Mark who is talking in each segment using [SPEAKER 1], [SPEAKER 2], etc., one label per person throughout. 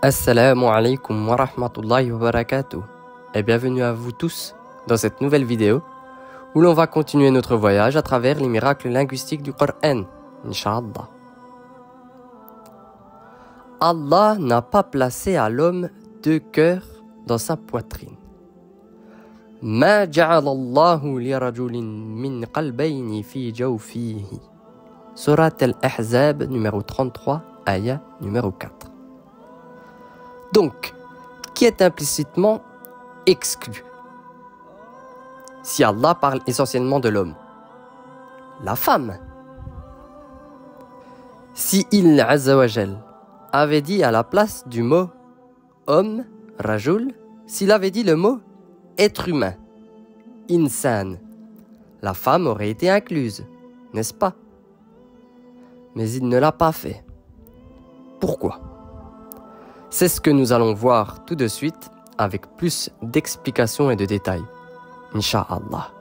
[SPEAKER 1] Assalamu alaikum wa rahmatullahi wa barakatuh et bienvenue à vous tous dans cette nouvelle vidéo où l'on va continuer notre voyage à travers les miracles linguistiques du Coran, Inch'Allah. Allah n'a pas placé à l'homme deux cœurs dans sa poitrine. Ma ja'ala Allahu li rajulin min qalbayni fi jawfihi. Surat al-Ahzab numéro 33, ayah numéro 4. Donc, qui est implicitement exclu? Si Allah parle essentiellement de l'homme, la femme. Si il, Azza wa Jal, avait dit à la place du mot homme, rajul, s'il avait dit le mot être humain, insan, la femme aurait été incluse, n'est-ce pas? Mais il ne l'a pas fait. Pourquoi? C'est ce que nous allons voir tout de suite avec plus d'explications et de détails. Inch'Allah.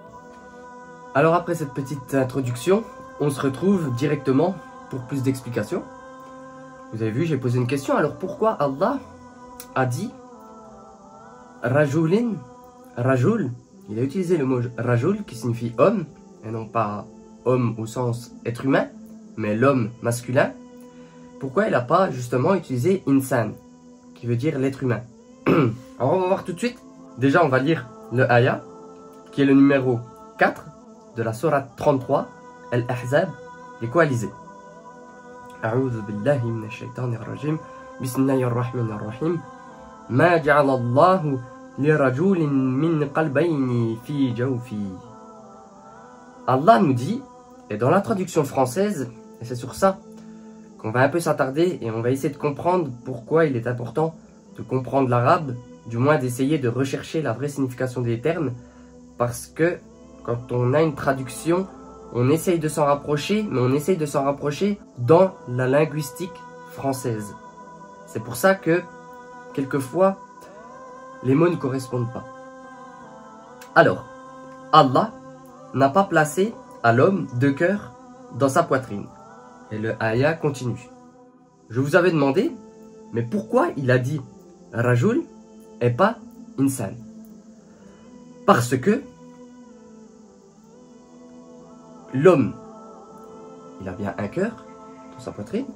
[SPEAKER 1] Alors après cette petite introduction, on se retrouve directement pour plus d'explications. Vous avez vu, j'ai posé une question. Alors pourquoi Allah a dit Rajulin, Rajul? Il a utilisé le mot Rajul qui signifie homme, et non pas homme au sens être humain, mais l'homme masculin. Pourquoi il n'a pas justement utilisé Insan, qui veut dire l'être humain? Alors on va voir tout de suite. Déjà on va lire le ayah, qui est le numéro 4 de la sourate 33, Al-Ahzab, les coalisés. A'udhu billahi minash shaitanir rajim. Bismillahir rahmanir rahim. Ma ja'ala Allahu li rajulin min qalbayni fi jawfi. Allah nous dit, et dans la traduction française, et c'est sur ça qu'on va un peu s'attarder et on va essayer de comprendre pourquoi il est important de comprendre l'arabe, du moins d'essayer de rechercher la vraie signification des termes, parce que quand on a une traduction, on essaye de s'en rapprocher, mais on essaye de s'en rapprocher dans la linguistique française. C'est pour ça que, quelquefois, les mots ne correspondent pas. Alors, Allah n'a pas placé à l'homme deux cœurs dans sa poitrine. Et le ayah continue. Je vous avais demandé, mais pourquoi il a dit Rajul et pas Insan? Parce que l'homme, il a bien un cœur dans sa poitrine,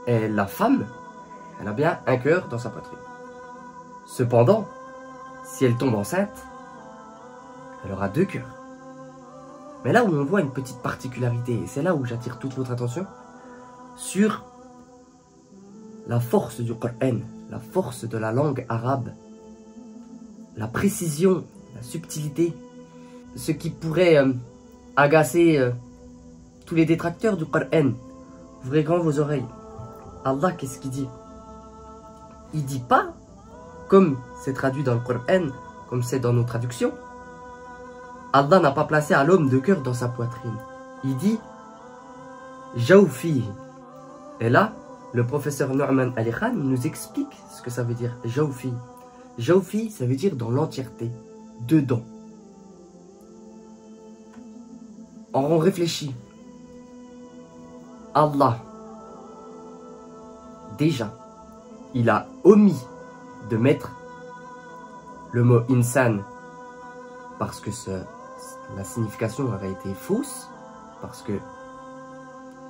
[SPEAKER 1] et la femme, elle a bien un cœur dans sa poitrine. Cependant, si elle tombe enceinte, elle aura deux cœurs. Mais là où on voit une petite particularité, et c'est là où j'attire toute votre attention, sur la force du Coran, la force de la langue arabe, la précision, la subtilité, ce qui pourrait agacer tous les détracteurs du Coran. Ouvrez grand vos oreilles. Allah, qu'est-ce qu'il dit? Il dit pas, comme c'est traduit dans le Coran, comme c'est dans nos traductions, Allah n'a pas placé à l'homme deux cœurs dans sa poitrine. Il dit Jawfi. Et là, le professeur Nu'man Ali Khan nous explique ce que ça veut dire Jawfi. Jawfi, ça veut dire dans l'entièreté, dedans. On réfléchit. Allah, déjà, il a omis de mettre le mot insan parce que la signification aurait été fausse, parce que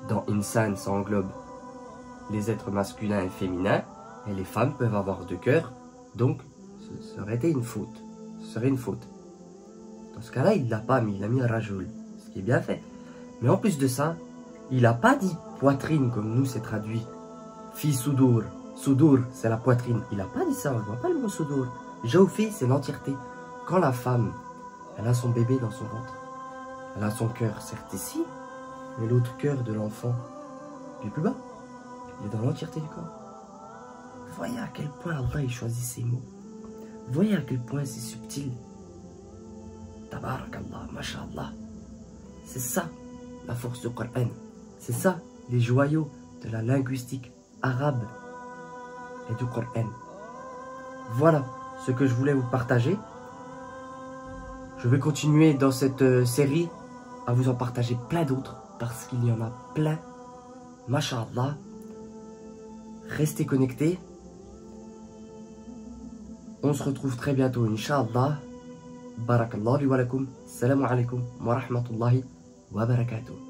[SPEAKER 1] dans insan, ça englobe les êtres masculins et féminins, et les femmes peuvent avoir deux cœurs, donc ce serait été une faute. Ce serait une faute. Dans ce cas-là, il ne l'a pas mis, il a mis Rajul, ce qui est bien fait. Mais en plus de ça, il n'a pas dit poitrine comme nous c'est traduit. Fi sudur. Sudur, c'est la poitrine. Il n'a pas dit ça, on ne voit pas le mot sudur. Jawfi, c'est l'entièreté. Quand la femme, elle a son bébé dans son ventre, elle a son cœur, certes ici, mais l'autre cœur de l'enfant, il est plus bas. Il est dans l'entièreté du corps. Voyez à quel point Allah il choisit ses mots. Voyez à quel point c'est subtil. Tabarakallah, mashallah. C'est ça la force du Coran. C'est ça les joyaux de la linguistique arabe et du Coran. Voilà ce que je voulais vous partager. Je vais continuer dans cette série à vous en partager plein d'autres parce qu'il y en a plein. Masha'Allah. restez connectés. On se retrouve très bientôt, Inch'Allah. Barakallahu li wa lakum. Salam alaikum wa rahmatullahi wa barakatuh.